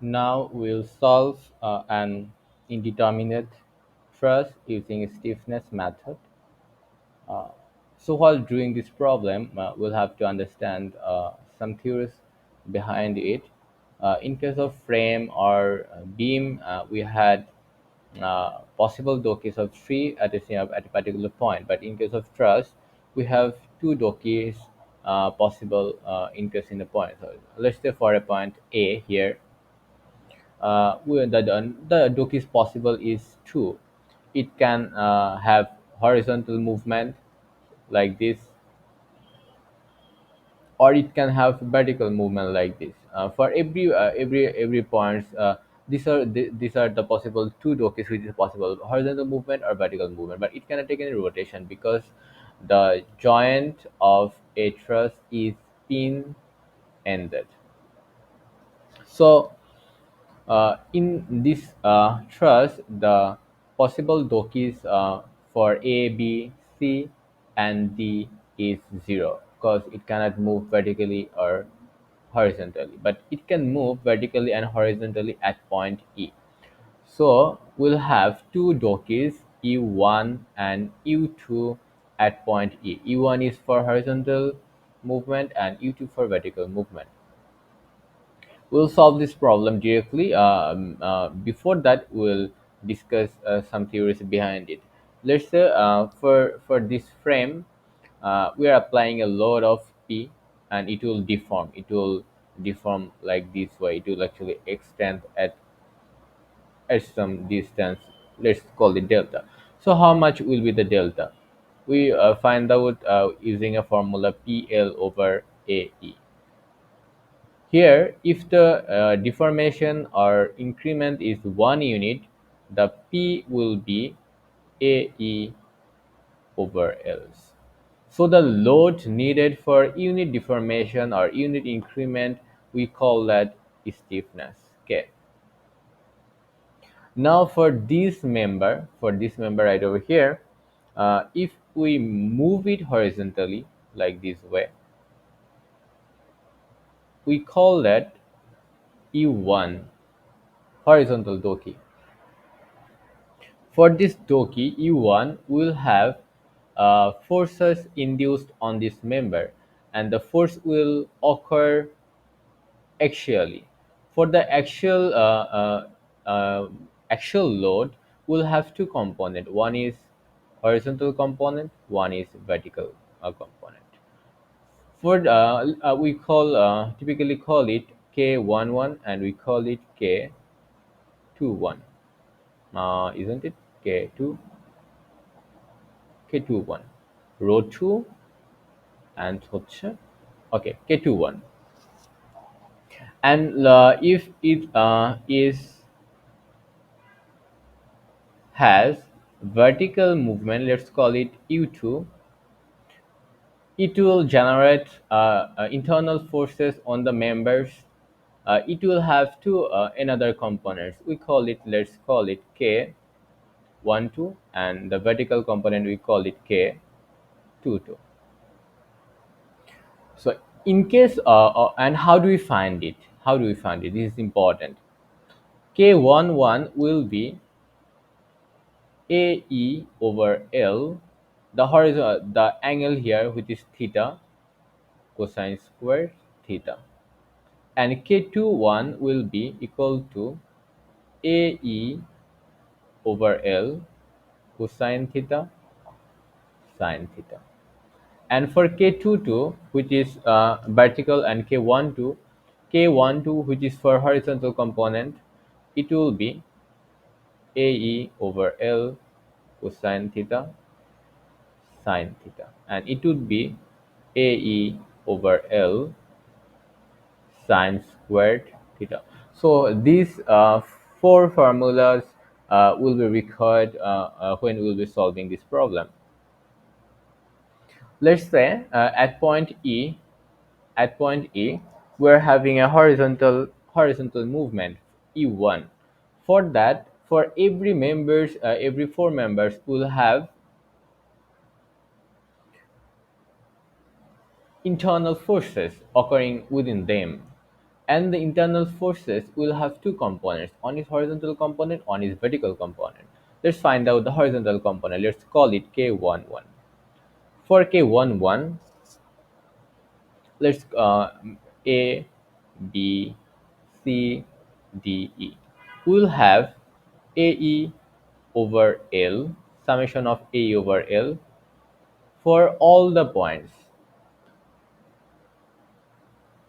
Now we'll solve an indeterminate truss using stiffness method. So while doing this problem, we'll have to understand some theories behind it. In case of frame or beam, we had possible dokeys of three at a particular point. But in case of truss, we have two dokeys possible in case in a point. So let's say for a point A here, the dock is possible is two. It can have horizontal movement like this, or it can have vertical movement like this. For every points, these are the possible two docks which is possible horizontal movement or vertical movement, but it cannot take any rotation because the joint of a truss is pin ended. So in this truss, the possible Dokis for A, B, C, and D is zero because it cannot move vertically or horizontally, but it can move vertically and horizontally at point E. So we'll have two Dokis, E1 and E2 at point E. E1 is for horizontal movement and E2 for vertical movement. We'll solve this problem directly. Before that, we'll discuss some theories behind it. Let's say for this frame, we are applying a load of P, and it will deform. It will deform like this way. It will actually extend at some distance. Let's call it delta. So how much will be the delta? We find out using a formula PL over AE. Here, if the deformation or increment is 1 unit, the P will be AE over Ls. So the load needed for unit deformation or unit increment, we call that stiffness. Okay. Now for this member right over here, if we move it horizontally like this way, we call that E1 horizontal doki. For this doki, U1 will have forces induced on this member, and the force will occur axially. For the axial load, will have two components. One is horizontal component, one is vertical component. For we typically call it K11 and we call it K21. Isn't it K21 row 2 and হচ্ছে okay K21, and if it is has vertical movement, let's call it U2, it will generate internal forces on the members. It will have two another components, let's call it K12, and the vertical component we call it K22. So in case and how do we find it? How do we find it? This is important. K11 will be AE over L, the horizontal, the angle here which is theta, cosine square theta, and K21 will be equal to AE over L cosine theta sine theta. And for K22, which is vertical, and K12 which is for horizontal component, it will be AE over L cosine theta sine theta, and it would be AE over L sine squared theta. So these four formulas will be required when we will be solving this problem. Let's say at point E, we're having a horizontal movement E1. For that, for every four members will have internal forces occurring within them. And the internal forces will have two components. One is horizontal component, one is vertical component. Let's find out the horizontal component. Let's call it K11. For K11, let's A, B, C, D, E. We'll have AE over L, summation of A over L for all the points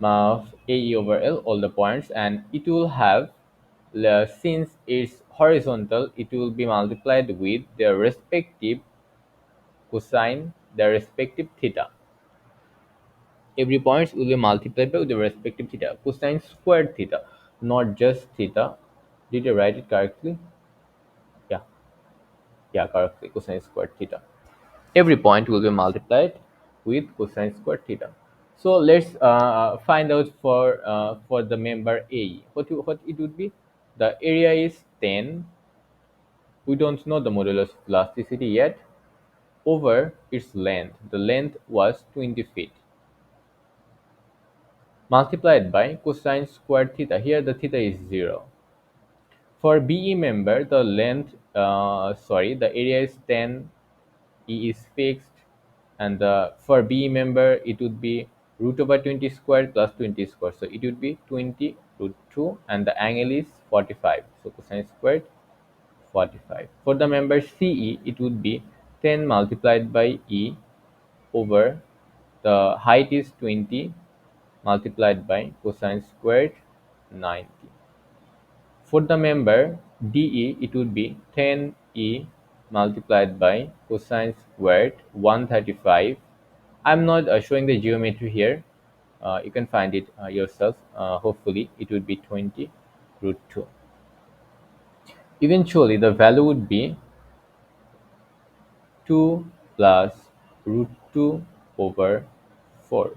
of AE over L, all the points, and it will have, since it's horizontal, it will be multiplied with their respective cosine, their respective theta. Every points will be multiplied by the respective theta, cosine squared theta, not just theta. Did I write it correctly? Yeah, yeah, correctly, cosine squared theta. Every point will be multiplied with cosine squared theta. So let's find out for the member A. What it would be? The area is 10. We don't know the modulus of elasticity yet. Over its length. The length was 20 feet. Multiplied by cosine squared theta. Here the theta is 0. For BE member, the area is 10, E is fixed, and for BE member, it would be root over 20 squared plus 20 squared. So it would be 20 root 2, and the angle is 45. So cosine squared 45. For the member CE, it would be 10 multiplied by E over the height is 20 multiplied by cosine squared 90. For the member DE, it would be 10E multiplied by cosine squared 135. I'm not showing the geometry here. You can find it yourself. Hopefully, it would be 20 root 2. Eventually, the value would be 2 plus root 2 over 4.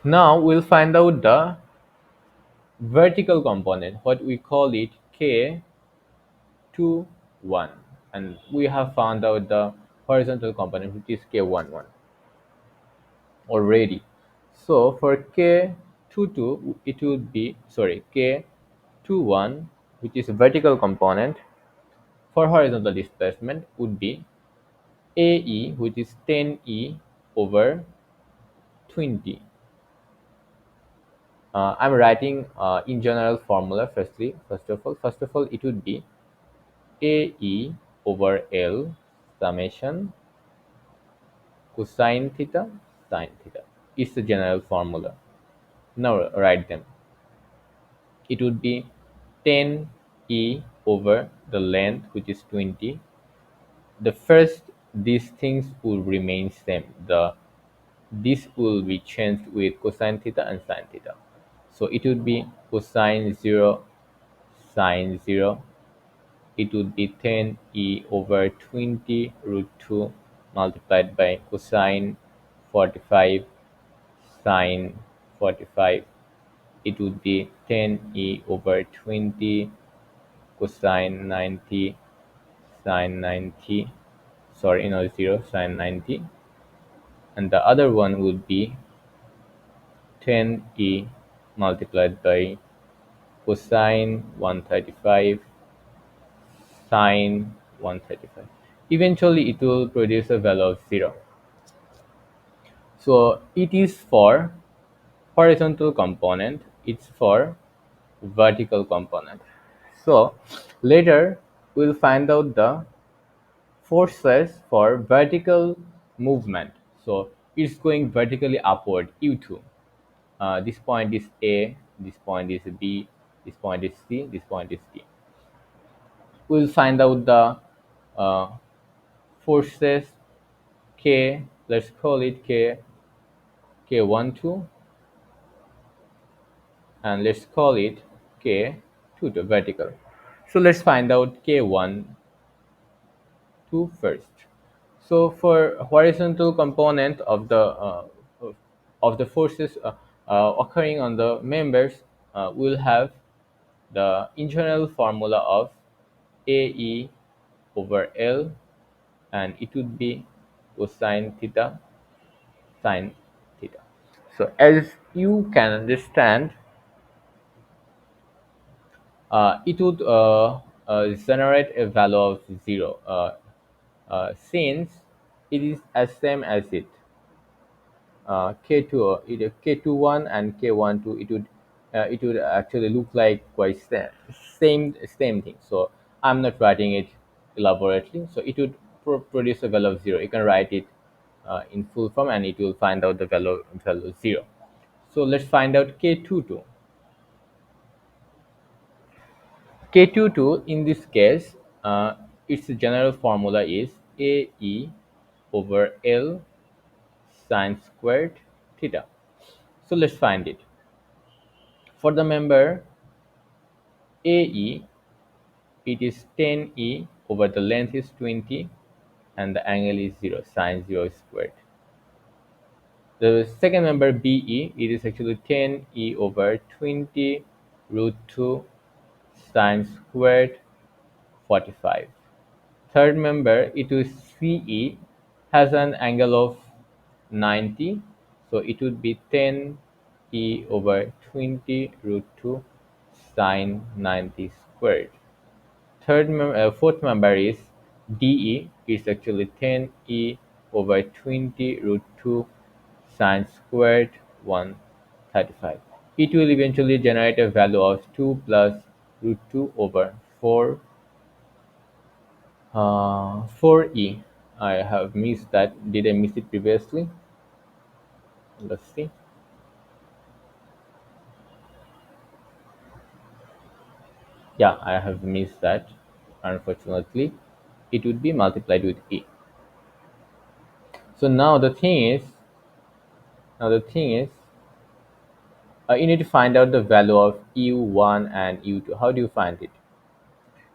Now, we'll find out the vertical component, what we call it K21, and we have found out the horizontal component, which is K11 already. So for K22, it would be, sorry, K21, which is a vertical component for horizontal displacement, would be AE, which is 10E over 20. I'm writing in general formula firstly. First of all, it would be AE over L summation cosine theta sine theta is the general formula. Now write them. It would be 10 E over the length, which is 20. The first, these things will remain same. This will be changed with cosine theta and sine theta. So it would be cosine 0 sine 0. It would be 10 E over 20 root 2 multiplied by cosine 45 sine 45. It would be 10 E over 20 cosine 90 sine 90. Sorry, no, 0 sine 90. And the other one would be 10 E multiplied by cosine 135 sine 135. Eventually, it will produce a value of 0. So it is for horizontal component, it's for vertical component. So later we'll find out the forces for vertical movement. So it's going vertically upward, U2. This point is A, this point is B, this point is C, this point is D. We'll find out the uh, forces K, let's call it K12, and let's call it K22 vertical. So let's find out K12 first. So for horizontal component of the forces occurring on the members, we'll have the internal formula of AE over L, and it would be cosine theta sine theta. So as you can understand, it would generate a value of 0, since it is as same as it K2 K21 and K12, it would actually look like quite same thing. So I'm not writing it elaborately. So it would produce a value of 0. You can write it in full form and it will find out the value 0. So let's find out K22. K22 in this case, its general formula is AE over L sine squared theta. So let's find it. For the member AE, it is 10E over the length is 20 and the angle is 0, sine 0 squared. The second member BE, it is actually 10E over 20 root 2 sine squared 45. Third member, it is CE, has an angle of 90, so it would be 10E over 20 root 2 sine 90 squared. Fourth member is DE, is actually 10E over 20 root 2 sine squared 135. It will eventually generate a value of 2 plus root 2 over 4 4E. I have missed that. Did I miss it previously? Let's see. Yeah, I have missed that. Unfortunately, it would be multiplied with E. So now the thing is, you need to find out the value of U1 and U2. How do you find it?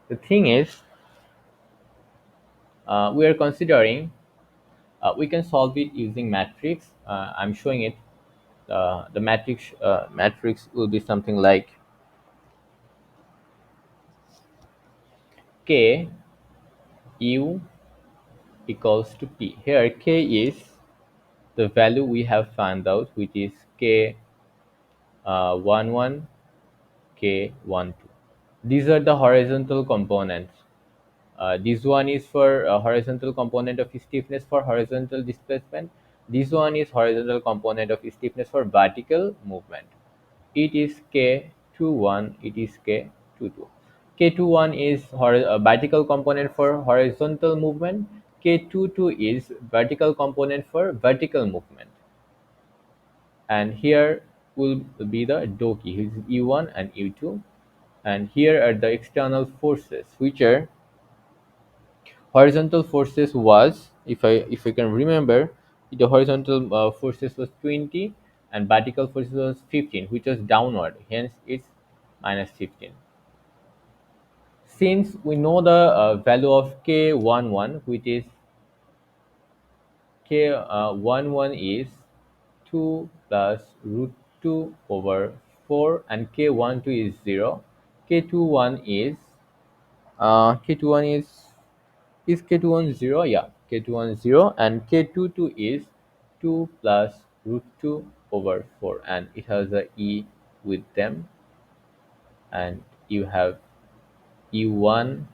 The thing is, we are considering, we can solve it using matrix. I'm showing it. The matrix will be something like K U equals to P. Here K is the value we have found out, which is K 11, K 12. These are the horizontal components. This one is for horizontal component of stiffness for horizontal displacement. This one is horizontal component of stiffness for vertical movement. It is K21, it is K22. K21 is vertical component for horizontal movement. K22 is vertical component for vertical movement. And here will be the Doki, which is U1 and U2. And here are the external forces, which are horizontal forces was, if I can remember, the horizontal forces was 20 and vertical forces was 15, which was downward, hence it's minus 15. Since we know the value of k11, which is k11 is 2 plus root 2 over 4, and k12 is 0. K21 is K21 is K21 0? Yeah, K21 0, and K22 is 2 plus root 2 over 4, and it has a E with them, and you have U1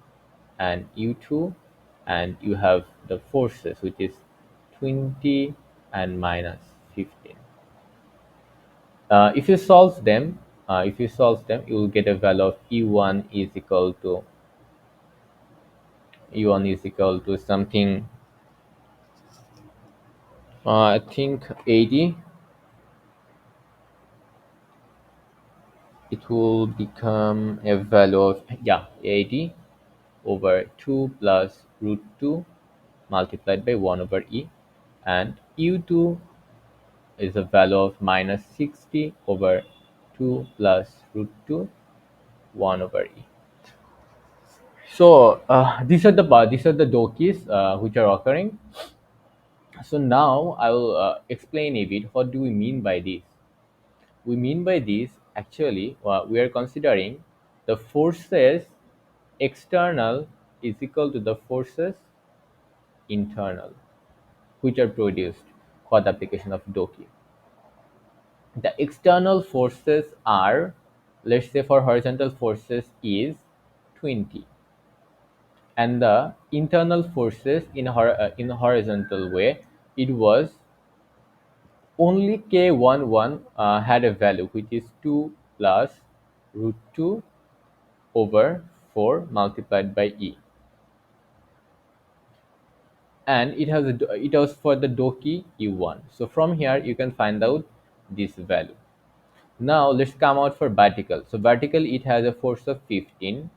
and U2, and you have the forces, which is 20 and minus 15. If you solve them, you will get a value of E1 is equal to something, I think 80. It will become a value of, yeah, 80 over 2 plus root 2 multiplied by 1 over E, and U2 is a value of minus 60 over 2 plus root 2 1 over E. So these are the dokis which are occurring. So now I will explain a bit what do we mean by this. We mean by this, actually, we are considering the forces external is equal to the forces internal, which are produced for the application of Doki. The external forces are, let's say for horizontal forces is 20, and the internal forces in horizontal way, it was only k11 had a value which is 2 plus root 2 over 4 multiplied by e, and it was for the Doki u1. So from here you can find out this value. Now let's come out for vertical. So vertical, it has a force of 15,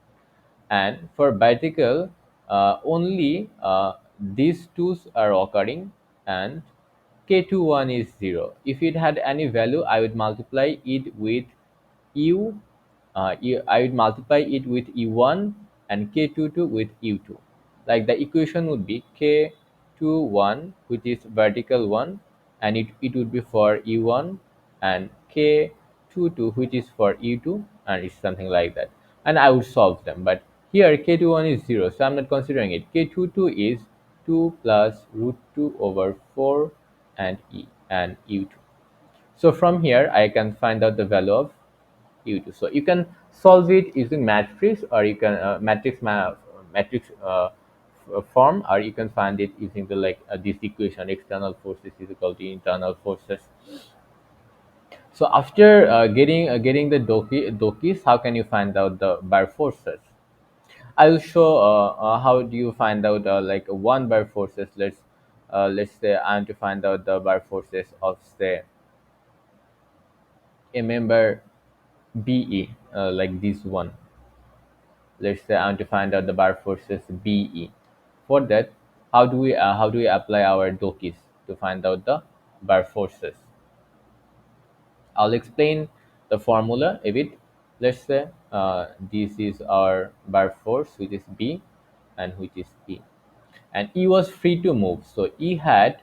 and for vertical only these twos are occurring, and k21 is 0. If it had any value, I would multiply it with u I would multiply it with e1 and k22 with u2. Like the equation would be k21, which is vertical one, and it would be for e1, and k22, which is for e2, and it's something like that. And I would solve them. But here k21 is 0, so I'm not considering it. K22 is 2 plus root 2 over 4 and u2. So from here I can find out the value of u2. So you can solve it using matrix, or you can matrix form, or you can find it using the this equation: external forces is equal to internal forces. So after getting the dokis, how can you find out the bar forces? I will show how do you find out like one bar forces. Let's say I want to find out the bar forces of, say, a member BE, like this one. Let's say I want to find out the bar forces BE. For that, how do we apply our dokis to find out the bar forces? I'll explain the formula a bit. Let's say this is our bar force, which is B, and which is E, and E was free to move. So E had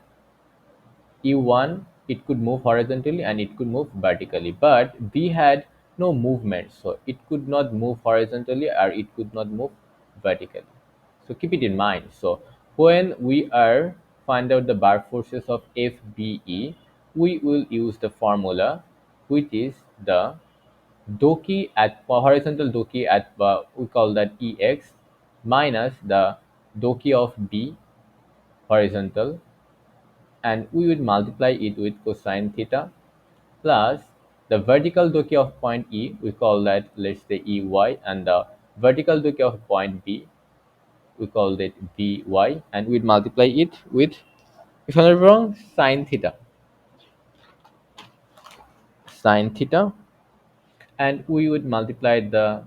E1, it could move horizontally and it could move vertically, but B had no movement, so it could not move horizontally or it could not move vertically. So keep it in mind. So when we are find out the bar forces of FBE, we will use the formula, which is the Doki at horizontal Doki at we call that EX, minus the Doki of B horizontal, and we would multiply it with cosine theta, plus the vertical Doki of point E, we call that, let's say, EY, and the vertical Doki of point B, we call that VY, and we'd multiply it with, if I'm not wrong, sine theta, and we would multiply the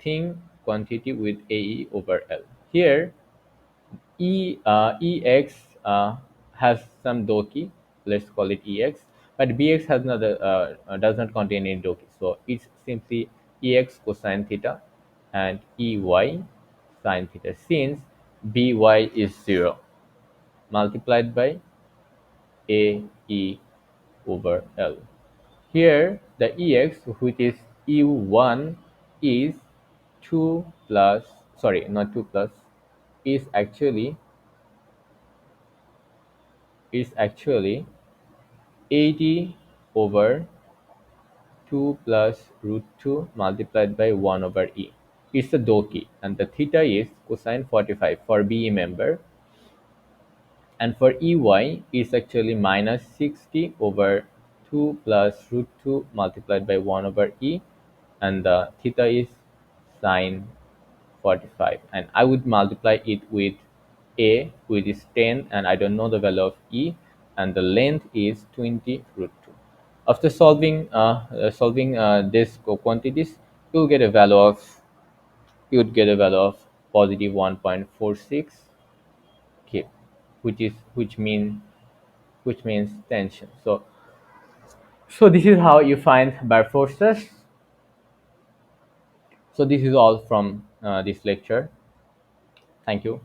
thing quantity with AE over L. Here EX has some Doki, let's call it EX, but BX has another does not contain any Doki, so it's simply EX cosine theta and EY sine theta, since BY is 0, multiplied by AE over L. Here the EX, which is E1, is 2 plus, sorry, not 2 plus, is actually 80 over 2 plus root 2 multiplied by 1 over E. It's the Doki, and the theta is cosine 45 for BE member, and for EY is actually minus 60 over 2 plus root 2 multiplied by 1 over E, and the theta is sine 45, and I would multiply it with A, which is 10, and I don't know the value of E, and the length is 20 root 2. After solving these quantities, you'll get a value of you would get a value of positive 1.46 K, which means tension. So this is how you find bar forces. So this is all from this lecture. Thank you.